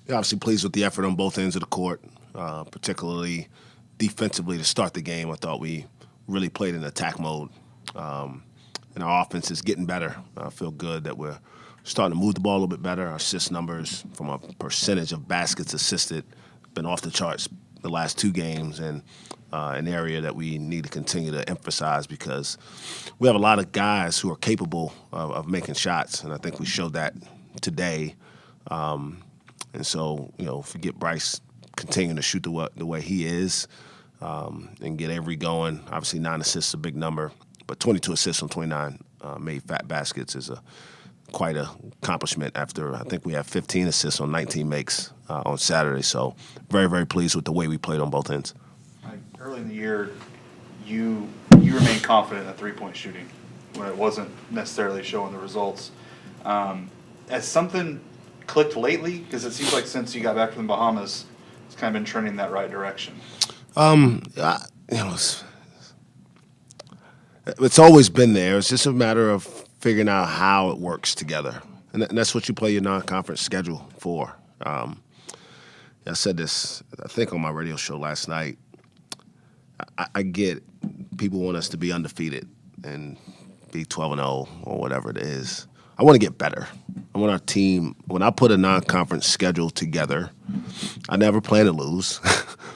Obviously pleased with the effort on both ends of the court, particularly defensively to start the game. I thought we really played in attack mode, and our offense is getting better. I feel good that we're starting to move the ball a little bit better. Our assist numbers from a percentage of baskets assisted been off the charts the last 2 games, and an area that we need to continue to emphasize because we have a lot of guys who are capable of making shots, and I think we showed that today. And so, if we get Bryce continuing to shoot the way he is and get Avery going, obviously 9 assists is a big number, but 22 assists on 29 made fat baskets is quite an accomplishment after I think we have 15 assists on 19 makes on Saturday. So very, very pleased with the way we played on both ends. Early in the year, you remained confident in three-point shooting when it wasn't necessarily showing the results. Has something clicked lately? Because it seems like since you got back from the Bahamas, it's kind of been trending that right direction. It's always been there. It's just a matter of figuring out how it works together. And that's what you play your non-conference schedule for. I said this, I think, on my radio show last night. I get people want us to be undefeated and be 12-0 or whatever it is. I want to get better. I want our team, when I put a non-conference schedule together, I never plan to lose.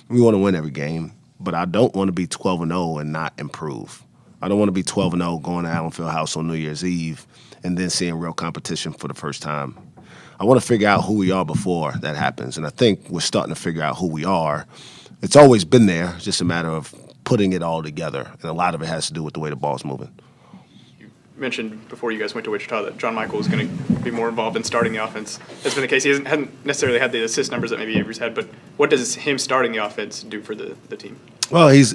We want to win every game, but I don't want to be 12-0 and not improve. I don't want to be 12-0 going to Allen Fieldhouse on New Year's Eve and then seeing real competition for the first time. I want to figure out who we are before that happens, and I think we're starting to figure out who we are. It's always been there. It's just a matter of putting it all together, and a lot of it has to do with the way the ball's moving. You mentioned before you guys went to Wichita that John Michael was going to be more involved in starting the offense. That's been the case. He hadn't necessarily had the assist numbers that maybe Avery's had, but what does him starting the offense do for the team? Well, he's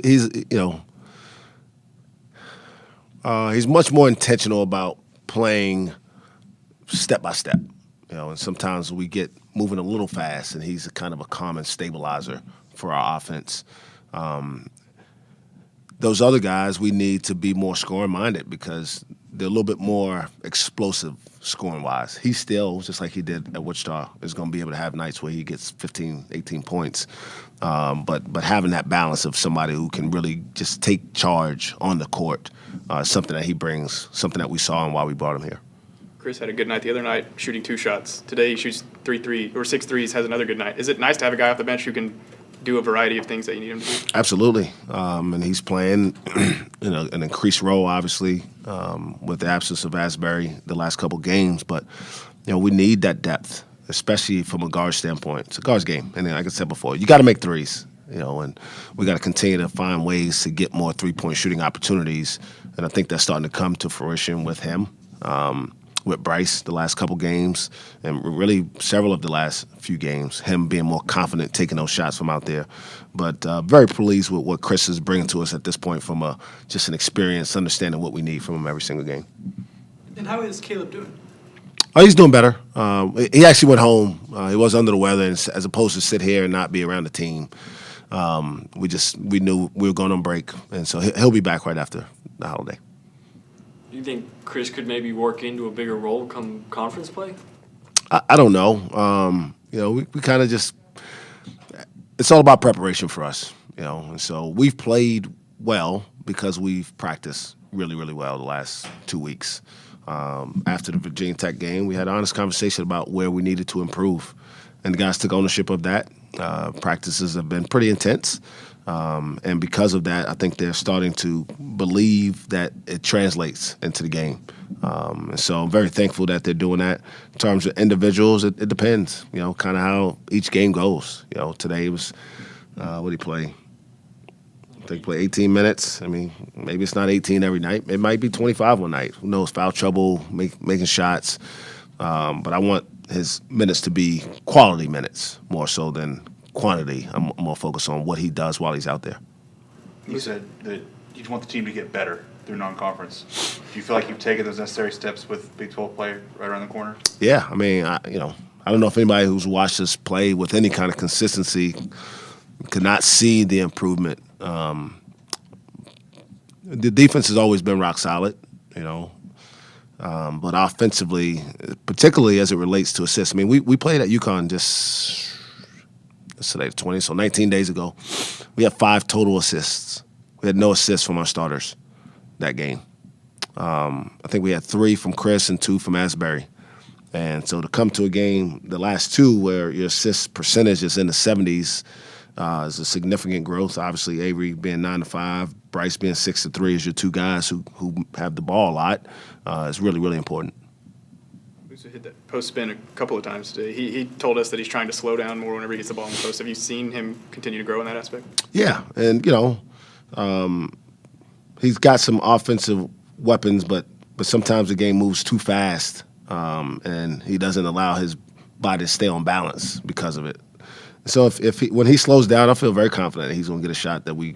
much more intentional about playing step by step. And sometimes we get moving a little fast, and he's a kind of a common stabilizer for our offense. Those other guys, we need to be more scoring-minded because they're a little bit more explosive scoring-wise. He still, just like he did at Wichita, is going to be able to have nights where he gets 15, 18 points. But having that balance of somebody who can really just take charge on the court, something that he brings, something that we saw and why we brought him here. Chris had a good night the other night, shooting 2 shots. Today he shoots 6 threes, has another good night. Is it nice to have a guy off the bench who can do a variety of things that you need him to do? Absolutely. And he's playing an increased role, obviously, with the absence of Asbury the last couple games. But, we need that depth, especially from a guard standpoint. It's a guard's game. And like I said before, you got to make threes, and we got to continue to find ways to get more three-point shooting opportunities. And I think that's starting to come to fruition with him. With Bryce the last couple games, and really several of the last few games, him being more confident taking those shots from out there. But very pleased with what Chris is bringing to us at this point from just an experience, understanding what we need from him every single game. And how is Caleb doing? Oh, he's doing better. He actually went home. He was under the weather, and as opposed to sit here and not be around the team. We knew we were going on break, and so he'll be back right after the holiday. Do you think Chris could maybe work into a bigger role come conference play? I don't know. We kind of just – it's all about preparation for us, And so we've played well because we've practiced really, really well the last 2 weeks. After the Virginia Tech game, we had an honest conversation about where we needed to improve. And the guys took ownership of that. Practices have been pretty intense. And because of that, I think they're starting to believe that it translates into the game. And so I'm very thankful that they're doing that. In terms of individuals, it depends, kind of how each game goes. Today was, what did he play? I think he played 18 minutes. I mean, maybe it's not 18 every night. It might be 25 one night. Who knows? Foul trouble, making shots. But I want his minutes to be quality minutes more so than quantity. I'm more focused on what he does while he's out there. You said that you want the team to get better through non-conference. Do you feel like you've taken those necessary steps with Big 12 play right around the corner? Yeah, I mean, I don't know if anybody who's watched us play with any kind of consistency could not see the improvement. The defense has always been rock solid. But offensively, particularly as it relates to assists, I mean, we played at UConn just today, the 20th, so 19 days ago. We had 5 total assists. We had no assists from our starters that game. I think we had 3 from Chris and 2 from Asbury. And so to come to a game, the last 2 where your assist percentage is in the 70s is a significant growth. Obviously, Avery being 9-5, Bryce being 6-3 is your 2 guys who have the ball a lot. Is really, really important. Musa hit that post spin a couple of times today. He told us that he's trying to slow down more whenever he hits the ball in the post. Have you seen him continue to grow in that aspect? Yeah, and he's got some offensive weapons, but sometimes the game moves too fast, and he doesn't allow his body to stay on balance because of it. So when he slows down, I feel very confident that he's going to get a shot that we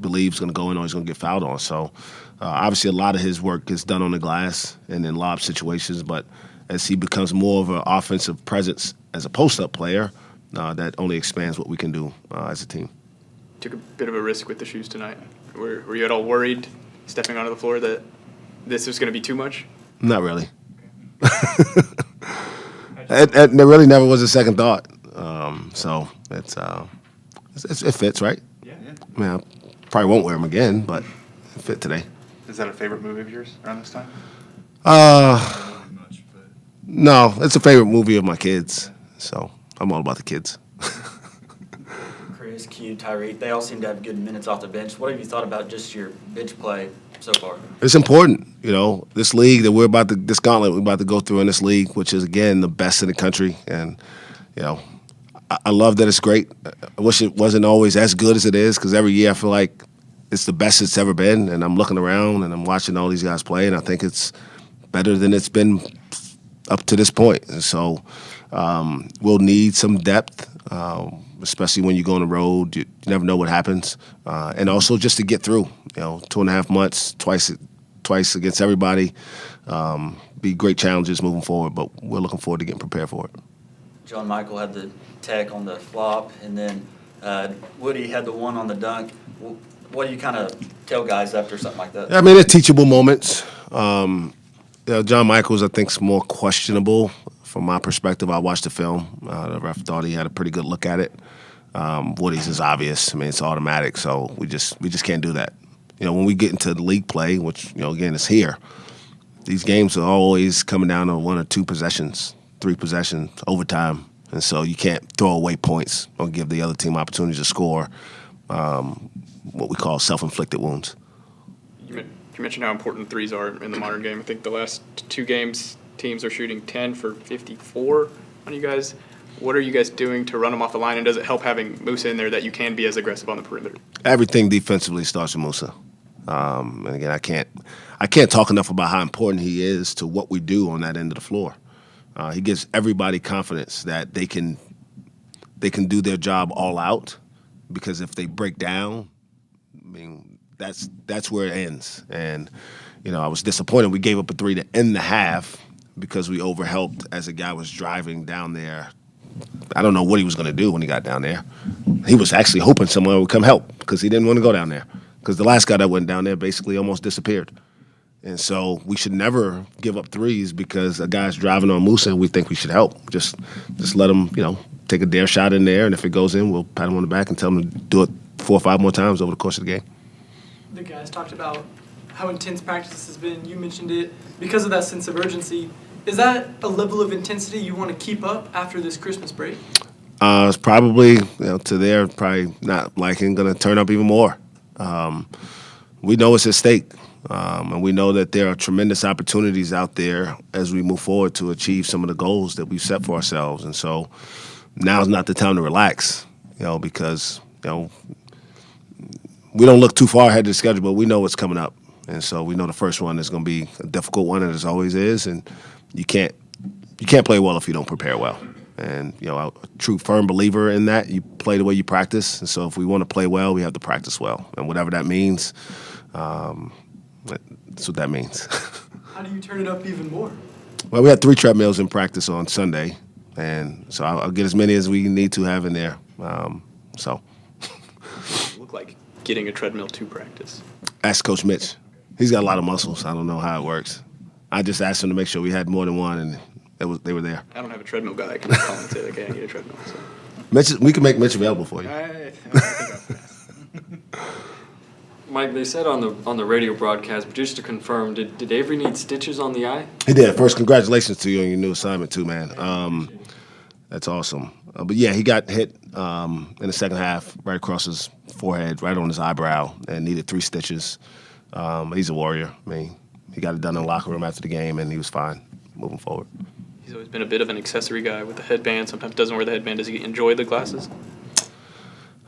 believe is going to go in or he's going to get fouled on. So obviously a lot of his work is done on the glass and in lob situations, but as he becomes more of an offensive presence as a post-up player, that only expands what we can do as a team. Took a bit of a risk with the shoes tonight. Were you at all worried stepping onto the floor that this was going to be too much? Not really. It really never was a second thought. So it fits, right? Yeah. I mean, I probably won't wear them again, but it fit today. Is that a favorite movie of yours around this time? No, it's a favorite movie of my kids. So I'm all about the kids. Chris, Q, Tyreek, they all seem to have good minutes off the bench. What have you thought about just your bench play so far? It's important, this league that this gauntlet we're about to go through in this league, which is, again, the best in the country. And, I love that it's great. I wish it wasn't always as good as it is because every year I feel like it's the best it's ever been. And I'm looking around and I'm watching all these guys play, and I think it's better than it's been up to this point. And so we'll need some depth, especially when you go on the road. You never know what happens. And also just to get through, 2.5 months, twice against everybody, be great challenges moving forward. But we're looking forward to getting prepared for it. John Michael had the tech on the flop, and then Woody had the one on the dunk. What do you kind of tell guys after something like that? I mean, they're teachable moments. John Michaels, I think, is more questionable from my perspective. I watched the film. The ref thought he had a pretty good look at it. Woody's is obvious. I mean, it's automatic, so we just can't do that. When we get into the league play, which, again, is here, these games are always coming down to 1 or 2 possessions, 3 possessions, overtime. And so you can't throw away points or give the other team opportunities to score what we call self-inflicted wounds. You mentioned how important threes are in the modern game. I think the last 2 games, teams are shooting 10 for 54 on you guys. What are you guys doing to run them off the line, and does it help having Musa in there that you can be as aggressive on the perimeter? Everything defensively starts with Musa. And again, I can't talk enough about how important he is to what we do on that end of the floor. He gives everybody confidence that they can do their job all out, because if they break down, I mean, that's where it ends. And I was disappointed we gave up a 3 to end the half because we overhelped as a guy was driving down there. I don't know what he was going to do when he got down there. He was actually hoping someone would come help because he didn't want to go down there, because the last guy that went down there basically almost disappeared. And so we should never give up threes because a guy's driving on Musa and we think we should help. Just let him, take a dare shot in there, and if it goes in, we'll pat him on the back and tell him to do it 4 or 5 more times over the course of the game. The guys talked about how intense practice has been. You mentioned it. Because of that sense of urgency, is that a level of intensity you want to keep up after this Christmas break? It's probably, to their probably not liking, going to turn up even more. We know it's at stake. And we know that there are tremendous opportunities out there as we move forward to achieve some of the goals that we've set for ourselves. And so now's not the time to relax, because, we don't look too far ahead of the schedule, but we know what's coming up. And so we know the first one is going to be a difficult one, as always is. And you can't play well if you don't prepare well. And, a true firm believer in that. You play the way you practice. And so if we want to play well, we have to practice well. And whatever that means, that's what that means. How do you turn it up even more? Well, we had 3 treadmills in practice on Sunday, and so I'll get as many as we need to have in there. Look like getting a treadmill to practice. Ask Coach Mitch. He's got a lot of muscles. I don't know how it works. I just asked them to make sure we had more than one, and they were there. I don't have a treadmill guy. I can call and say, okay, I need a treadmill. So. We can make Mitch available for you. I think I'll pass. Mike, they said on the radio broadcast, but just to confirm, did Avery need stitches on the eye? He did. First, congratulations to you on your new assignment too, man. That's awesome. But yeah, he got hit in the second half, right across his forehead, right on his eyebrow, and needed 3 stitches. He's a warrior. I mean, he got it done in the locker room after the game, and he was fine moving forward. He's always been a bit of an accessory guy with the headband. Sometimes doesn't wear the headband. Does he enjoy the glasses?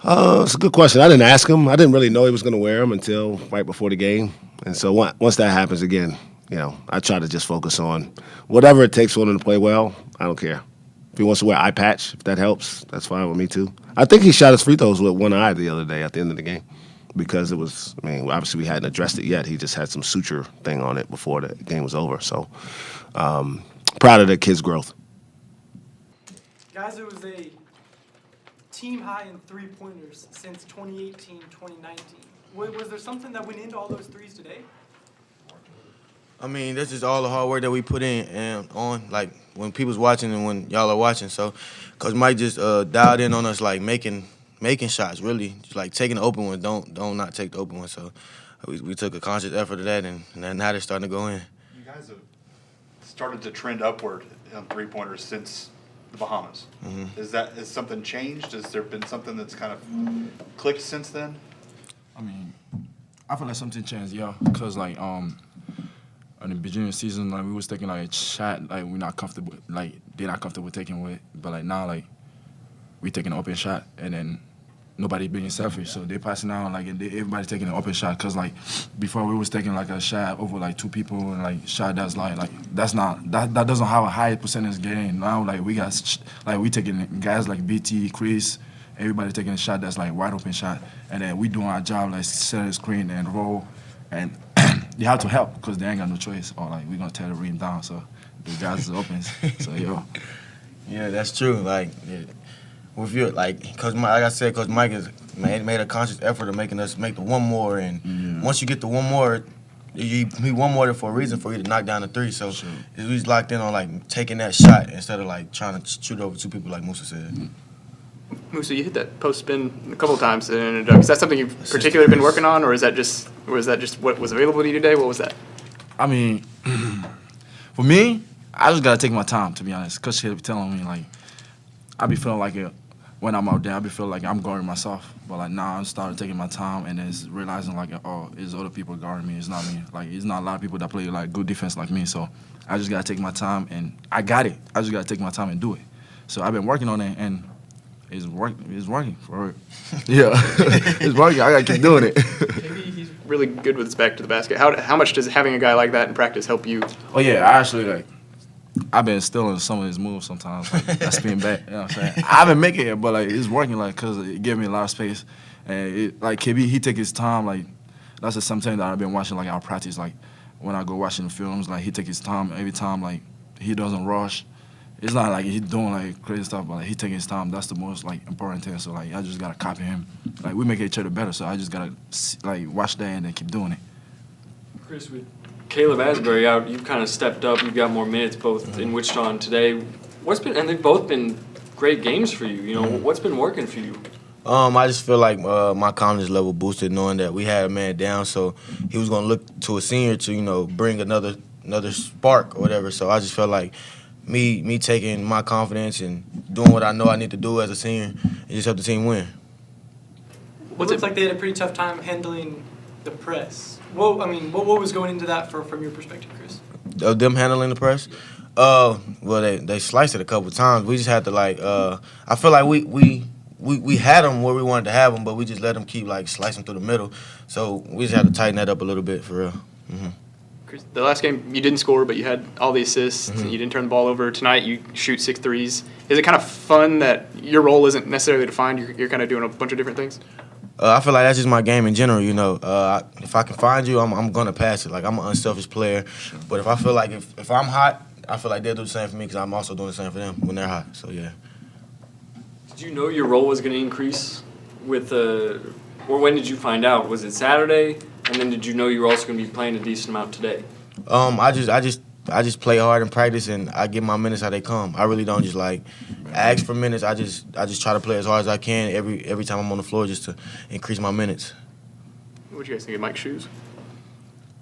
It's a good question. I didn't ask him. I didn't really know he was going to wear them until right before the game. And so once that happens again, I try to just focus on whatever it takes for him to play well. I don't care. If he wants to wear eye patch, if that helps, that's fine with me too. I think he shot his free throws with one eye the other day at the end of the game because it was, obviously we hadn't addressed it yet. He just had some suture thing on it before the game was over. So proud of the kid's growth. Guys, it was a team high in 3-pointers since 2018, 2019. Was there something that went into all those threes today? I mean, this is all the hard work that we put in and on, like, when people's watching and when y'all are watching. So, Coach Mike just dialed in on us, like, making shots, really. Just, like, taking the open one, don't not take the open one. So, we took a conscious effort of that, and now they're starting to go in. You guys have started to trend upward on 3-pointers since the Bahamas. Mm-hmm. Has something changed? Has there been something that's kind of clicked since then? I mean, I feel like something changed, yeah. Because, like, in the beginning of the season, like, we was taking, like, a shot, like, we're not comfortable, like, they're not comfortable taking with. But, like, now, like, we taking an open shot, and then nobody being selfish. So they passing out, like, and everybody taking an open shot. Because, like, before we was taking, like, a shot over, like, 2 people, and, like, shot that's, like that's not, that doesn't have a high percentage gain. Now, like, we got, like, we taking guys like BT, Chris, everybody taking a shot that's, like, wide open shot. And then we doing our job, like, set a screen and roll. And you have to help because they ain't got no choice. Or, like, we're going to tear the rim down. So the guys is open. So, yo. Yeah, that's true. Like, with you, like, Coach Mike, like I said, Coach Mike has made a conscious effort of making us make the one more. And once you get the one more, he one more for a reason for you to knock down the 3. So he's locked in on, like, taking that shot instead of, like, trying to shoot over 2 people like Musa said. Musa, you hit that post spin a couple times. Is that something you've particularly been working on, or is that just what was available to you today? What was that? I mean, for me, I just got to take my time, to be honest. Coach here be telling me, like, I be feeling like when I'm out there, I be feeling like I'm guarding myself. But, like, now I'm starting taking my time and it's realizing, like, oh, it's other people guarding me. It's not me. Like, it's not a lot of people that play, like, good defense like me. So I just got to take my time, and I got it. I just got to take my time and do it. So I've been working on it, and it's working for it. Yeah, it's working. I gotta keep doing it. Maybe he's really good with his back to the basket. How much does having a guy like that in practice help you? Oh yeah, I actually, like, I've been stealing some of his moves sometimes. Like, I spin back. You know what I'm saying? I haven't make it, but, like, it's working, like, cause it gives me a lot of space. And like KB, he take his time. Like, that's just something that I've been watching, like, our practice. Like, when I go watching the films, like, he take his time every time. Like, he doesn't rush. It's not like he's doing, like, crazy stuff, but, like, he taking his time. That's the most, like, important thing. So, like, I just gotta copy him. Like, we make each other better. So I just gotta, like, watch that and then keep doing it. Chris, with Caleb Asbury out, you've kind of stepped up. You've got more minutes both in Wichita and today. And they've both been great games for you. You know, what's been working for you? I just feel like my confidence level boosted knowing that we had a man down, so he was going to look to a senior to, bring another spark or whatever. So I just felt like me taking my confidence and doing what I know I need to do as a senior and just help the team win. It looks like they had a pretty tough time handling the press. What was going into that from your perspective, Chris? Them handling the press? Well, they sliced it a couple times. We just had to, like, I feel like we had them where we wanted to have them, but we just let them keep, like, slicing through the middle. So we just had to tighten that up a little bit for real. Mm-hmm. Chris, the last game you didn't score, but you had all the assists. And you didn't turn the ball over. Tonight you shoot 6 threes. Is it kind of fun that your role isn't necessarily defined? You're kind of doing a bunch of different things? I feel like that's just my game in general, If I can find you, I'm going to pass it. Like, I'm an unselfish player. But if I feel like if I'm hot, I feel like they'll do the same for me because I'm also doing the same for them when they're hot. So, yeah. Did you know your role was going to increase or when did you find out? Was it Saturday? And then did you know you were also going to be playing a decent amount today? I just I just play hard in practice and I get my minutes how they come. I really don't just like ask for minutes. I just try to play as hard as I can every time I'm on the floor just to increase my minutes. What do you guys think of Mike's shoes?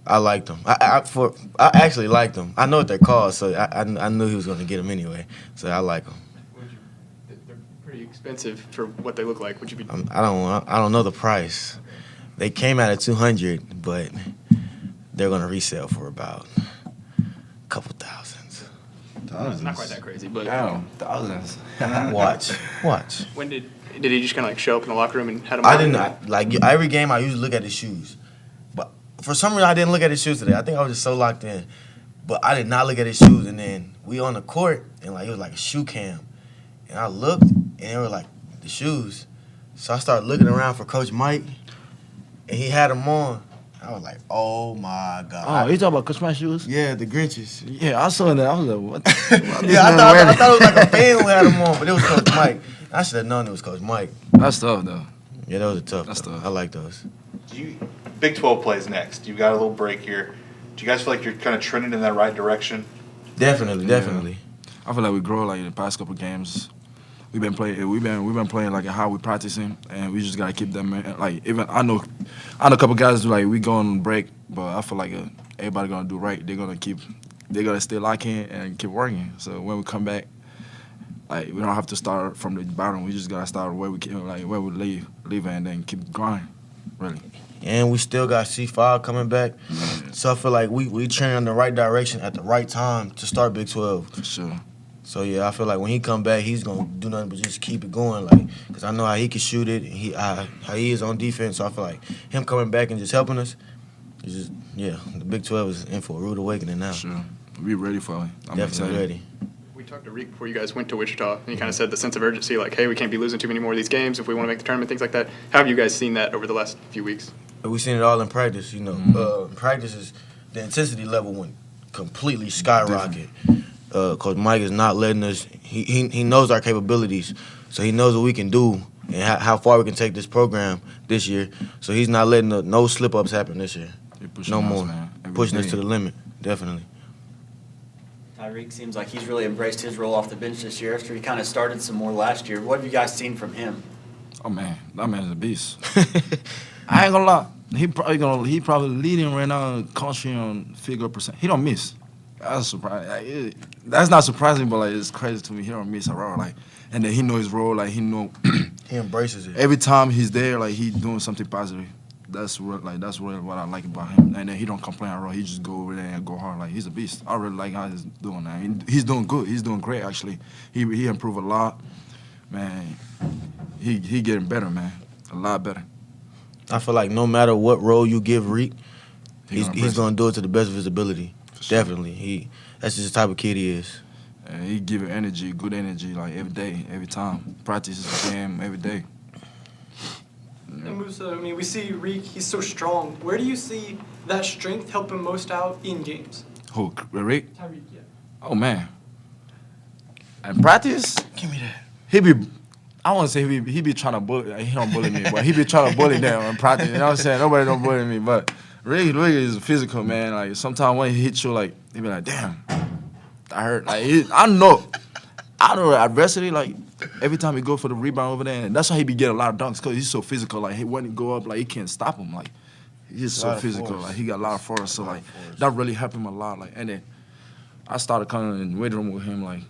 I liked them. I actually liked them. I know what they're called, so I knew he was going to get them anyway. So I like them. They're pretty expensive for what they look like. Would you be? I don't know the price. They came out at $200, but they're going to resell for about a couple thousands. Not quite that crazy, but Damn, thousands. Watch. when did he just kind of like show up in the locker room and had them? I did not. Like every game, I usually look at his shoes. But for some reason, I didn't look at his shoes today. I think I was just so locked in. But I did not look at his shoes. And then we on the court, and like it was like a shoe cam. And I looked, and they were like the shoes. So I started looking around for Coach Mike, and he had them on. I was like, oh my God. Oh, you talking about Coach Mike's shoes? Yeah, the Grinches. Yeah, I saw that. I was like, what? Yeah, I thought it was like a fan who had them on, but it was Coach Mike. I should have known it was Coach Mike. That's tough though. Yeah, those are tough. That's though. tough. I like those. Big 12 plays next. You've got a little break here. Do you guys feel like you're kind of trending in that right direction? Definitely. I feel like we grow like in the past couple games. We've been playing like how we practicing, and we just gotta keep them like. Even I know a couple guys like we go on break, but I feel like everybody gonna do right. They're gonna stay locked in and keep working. So when we come back, like we don't have to start from the bottom. We just gotta start where we leave, and then keep going. Really. And we still got C5 coming back. So I feel like we trending in the right direction at the right time to start Big 12. For sure. So yeah, I feel like when he come back, he's gonna do nothing but just keep it going, like, cause I know how he can shoot it, and how he is on defense. So I feel like him coming back and just helping us, is just the Big 12 is in for a rude awakening now. Sure. We ready for it. I'm Definitely excited. ready. We talked to Reek before you guys went to Wichita, and he kind of said the sense of urgency, like, hey, we can't be losing too many more of these games if we want to make the tournament, things like that. How have you guys seen that over the last few weeks? We seen it all in practice, you know. Practices, the intensity level went completely skyrocket. Coach Mike is not letting us. He knows our capabilities, so he knows what we can do and how far we can take this program this year. So he's not letting no slip ups happen this year. No more. Pushing us to the limit, definitely. Tyreek seems like he's really embraced his role off the bench this year after he kind of started some more last year. What have you guys seen from him? Oh man, that man's a beast. I ain't gonna lie. He probably leading right now in the country on field goal percent. He don't miss. That's surprising. That's not surprising, but like it's crazy to me. He don't miss at all. Like, and then he know his role. Like he know. He embraces it. Every time he's there, like he doing something positive. That's really what I like about him. And then he don't complain at all. He just go over there and go hard. Like he's a beast. I really like how he's doing that. He's doing good. He's doing great actually. He improved a lot, man. He getting better, man. A lot better. I feel like no matter what role you give Reek, He he's gonna do it to the best of his ability. Definitely. That's just the type of kid he is. And he give it energy, good energy, like every day, every time. Practices, game, every day. And Musa, I mean, we see Reek, he's so strong. Where do you see that strength help him most out in games? Who, Rick? Tyreek, yeah. Oh, man. And practice, Give me that. I want to say he be trying to bully, he don't bully me, but he be trying to bully them in practice. You know what I'm saying? Nobody don't bully me, but Rick is physical, man. Like, sometimes when he hits you, like, he be like, damn, that hurt. Like, I know adversity, like, every time he go for the rebound over there, and that's why he be getting a lot of dunks, because he's so physical. Like, when he go up, like, he can't stop him. Like, he's so physical. Like, he got a lot of force. So, like, that really helped him a lot. Like, and then I started coming in the weight room with him, like,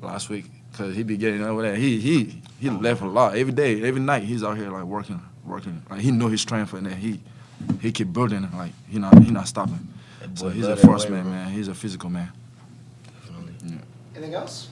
last week, because he be getting over there. He left a lot. Every day, every night, he's out here, like, working. Like, he know his strength, and then he keep building. Like, he not stopping. So he's a force man. He's a physical man. Definitely. Yeah. Anything else?